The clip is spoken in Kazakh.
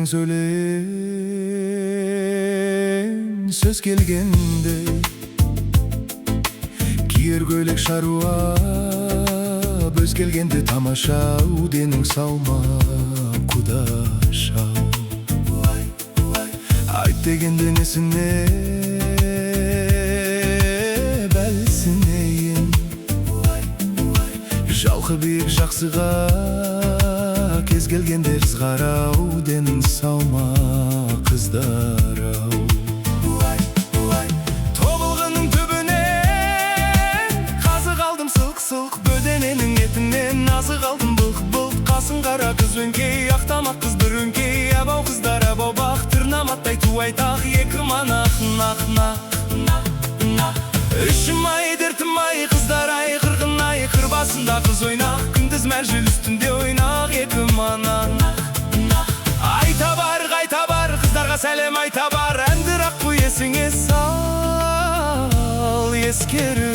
сөйлен сөз келгенде, киер көйлек шаруа бөз келгенде тамаша, денің салма кудашау. Айт дегенде несіне бәлсінейін, жалқы биік жақсыға кез келгенде ызғарау, денің салма қыздарау. Тобылғының түбінен қазық алдым сылқ-сылқ, бөдененің етінен азық алдым былқ-былқ. Қасың қара қыз өңкей, ақтамақ қыз бір өңкей, әбау қыздар әбау бақ, тырнаматтай ту айтақ, екі манақ нақ-нақ. Үшім ай дертім ай қыздар ай, қырғын ай қыр басында қыз ойнақ, күндіз мәжіл үстінде ойнақ, екі манақ. Айта бар қайта бар қыздарға сәлем айта бар, әндір ақ қой есіңе сал ескері.